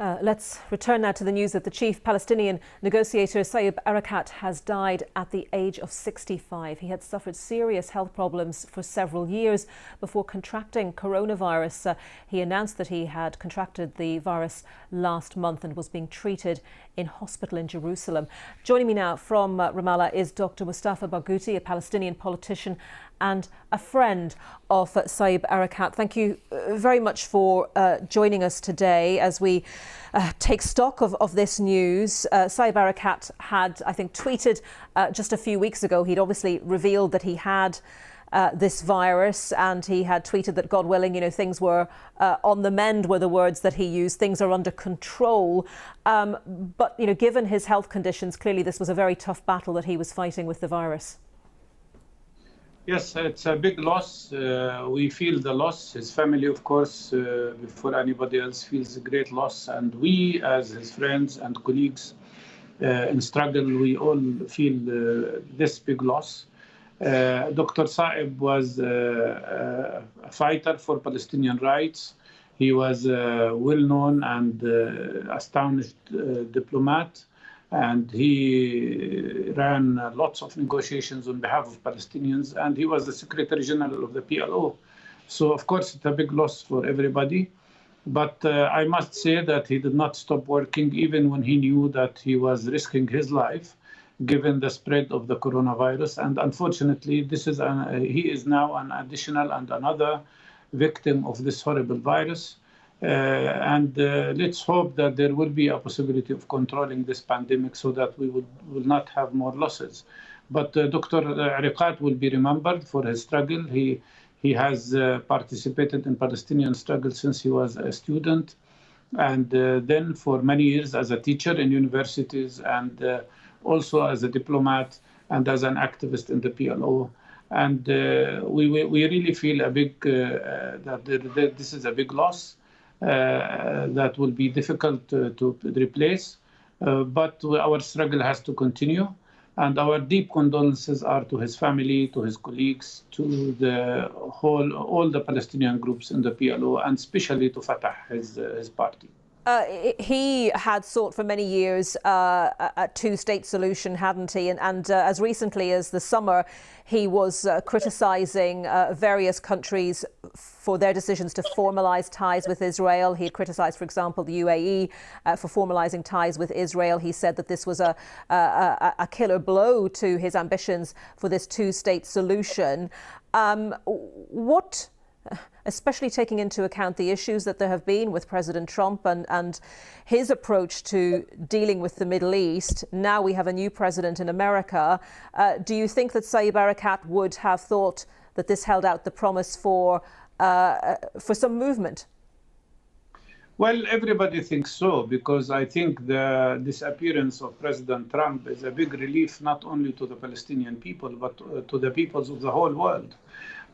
Let's return now to the news that the chief Palestinian negotiator Saeb Erekat has died at the age of 65. He had suffered serious health problems for several years before contracting coronavirus. He announced that he had contracted the virus last month and was being treated in hospital in Jerusalem. Joining me now from Ramallah is Dr. Mustafa Barghouti, a Palestinian politician and a friend of Saeb Erekat. Thank you very much for joining us today as we take stock of this news. Saeb Erekat had, I think, tweeted just a few weeks ago. He'd obviously revealed that he had this virus, and he had tweeted that, God willing, things were on the mend, were the words that he used. Things are under control. But, given his health conditions, clearly this was a very tough battle that he was fighting with the virus. Yes, it's a big loss. We feel the loss. His family, of course, before anybody else, feels a great loss. And we, as his friends and colleagues in struggle, we all feel this big loss. Dr. Saeb was a fighter for Palestinian rights. He was a well-known and astonished diplomat. And he ran lots of negotiations on behalf of Palestinians, and he was the Secretary General of the PLO. So, of course, it's a big loss for everybody. But I must say that he did not stop working, even when he knew that he was risking his life, given the spread of the coronavirus. And unfortunately, he is now an additional and another victim of this horrible virus. Let's hope that there will be a possibility of controlling this pandemic so that we will not have more losses. But Dr. Erekat will be remembered for his struggle. He has participated in Palestinian struggle since he was a student, and then for many years as a teacher in universities, and also as a diplomat and as an activist in the PLO. And we really feel that this is a big loss. That will be difficult to replace, but our struggle has to continue. And our deep condolences are to his family, to his colleagues, to all the Palestinian groups in the PLO, and especially to Fatah, his party. He had sought for many years a two-state solution, hadn't he? And as recently as the summer, he was criticising various countries for their decisions to formalise ties with Israel. He had criticised, for example, the UAE for formalising ties with Israel. He said that this was a killer blow to his ambitions for this two-state solution. Especially taking into account the issues that there have been with President Trump and his approach to dealing with the Middle East. Now we have a new president in America. Do you think that Saeb Erekat would have thought that this held out the promise for some movement? Well, everybody thinks so, because I think the disappearance of President Trump is a big relief not only to the Palestinian people, but to the peoples of the whole world.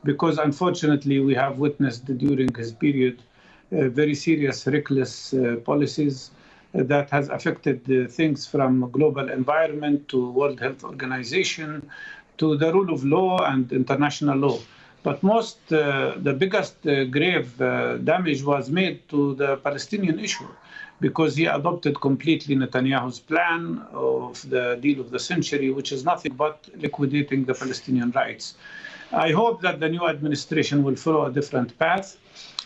Because unfortunately, we have witnessed during his period very serious, reckless policies that has affected things from global environment to World Health Organization to the rule of law and international law. But the biggest grave damage was made to the Palestinian issue, because he adopted completely Netanyahu's plan of the deal of the century, which is nothing but liquidating the Palestinian rights. I hope that the new administration will follow a different path,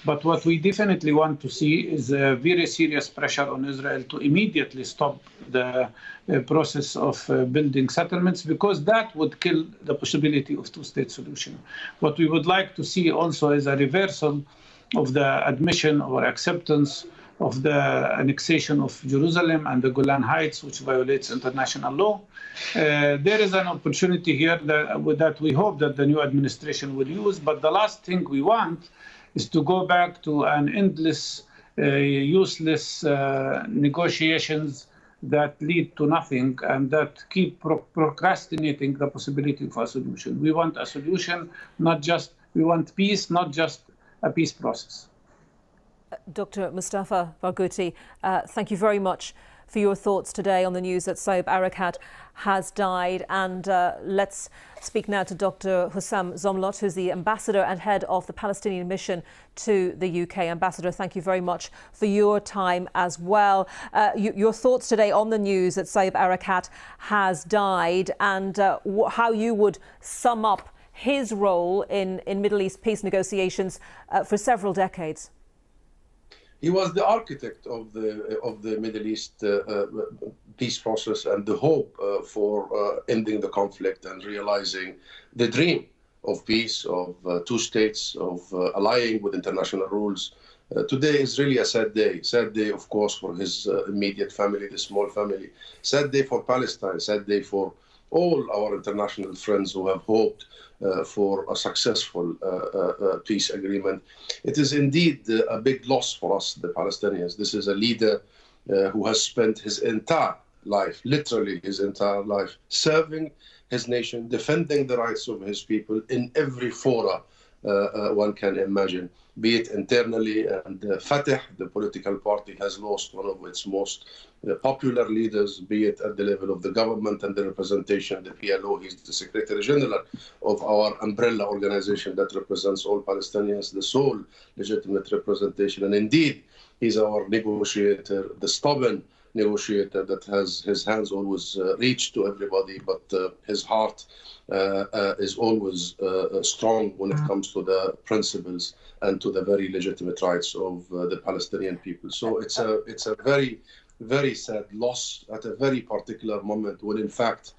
but what we definitely want to see is a very serious pressure on Israel to immediately stop the process of building settlements, because that would kill the possibility of two-state solution. What we would like to see also is a reversal of the admission or acceptance of the annexation of Jerusalem and the Golan Heights, which violates international law. There is an opportunity here that we hope that the new administration will use. But the last thing we want is to go back to an endless, useless negotiations that lead to nothing and that keep procrastinating the possibility of a solution. We want a solution, we want peace, not just a peace process. Dr. Mustafa Barghouti, thank you very much for your thoughts today on the news that Saeb Erekat has died. And let's speak now to Dr. Hussam Zomlot, who's the ambassador and head of the Palestinian mission to the UK. Ambassador, thank you very much for your time as well. Your thoughts today on the news that Saeb Erekat has died, and how you would sum up his role in Middle East peace negotiations for several decades. He was the architect of the Middle East peace process and the hope for ending the conflict and realizing the dream of peace, of two states, of allying with international rules. Today is really a sad day, of course, for his immediate family, the small family, sad day for Palestine, sad day for all our international friends who have hoped for a successful peace agreement. It is indeed a big loss for us, the Palestinians. This is a leader who has spent his entire life, literally his entire life, serving his nation, defending the rights of his people in every fora one can imagine, be it internally. And Fatah, the political party, has lost one of its most popular leaders, be it at the level of the government and the representation, the PLO. He's the Secretary General of our umbrella organization that represents all Palestinians, the sole legitimate representation. And indeed, he's our negotiator, the stubborn negotiator that has his hands always reach to everybody, but his heart is always strong when it comes to the principles and to the very legitimate rights of the Palestinian people. So it's a very, very sad loss at a very particular moment when, in fact,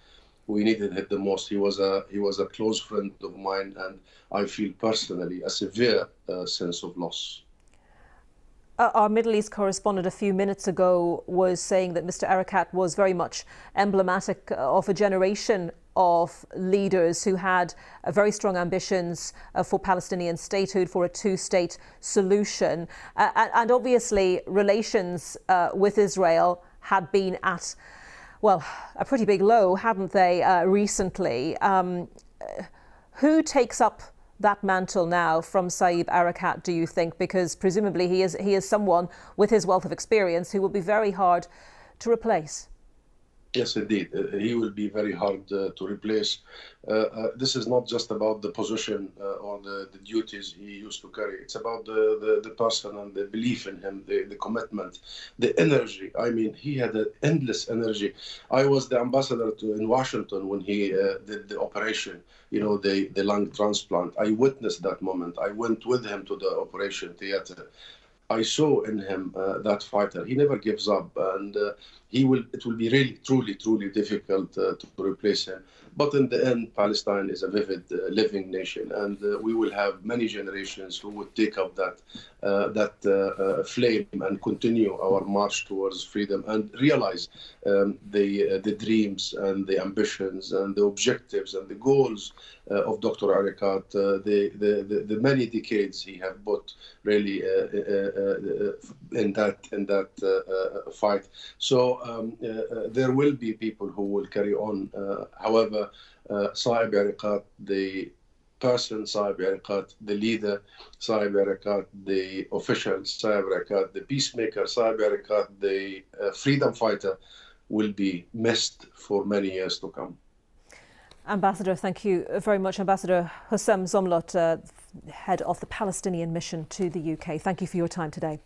we needed it the most. He was a close friend of mine, and I feel personally a severe sense of loss. Our Middle East correspondent a few minutes ago was saying that Mr. Erekat was very much emblematic of a generation of leaders who had very strong ambitions for Palestinian statehood, for a two-state solution. And obviously relations with Israel had been at, well, a pretty big low, hadn't they, recently? Who takes up that mantle now from Saeb Erekat, do you think? Because presumably he is someone with his wealth of experience who will be very hard to replace. Yes, indeed. He will be very hard to replace. This is not just about the position or the duties he used to carry. It's about the person and the belief in him, the commitment, the energy. I mean, he had an endless energy. I was the ambassador in Washington when he did the operation, the lung transplant. I witnessed that moment. I went with him to the operation theater. I saw in him that fighter. He never gives up, and it will be really, truly difficult to replace him. But in the end, Palestine is a vivid, living nation, and we will have many generations who would take up that flame and continue our march towards freedom and realize the dreams and the ambitions and the objectives and the goals of Dr. Erekat, the many decades he has put really in that fight. So there will be people who will carry on. However, Saeb Erekat, the person, Saeb Erekat, the leader, Saeb Erekat, the official, Saeb Erekat, the peacemaker, Saeb Erekat, the freedom fighter, will be missed for many years to come. Ambassador, thank you very much. Ambassador Hussam Zomlot, head of the Palestinian mission to the UK. Thank you for your time today.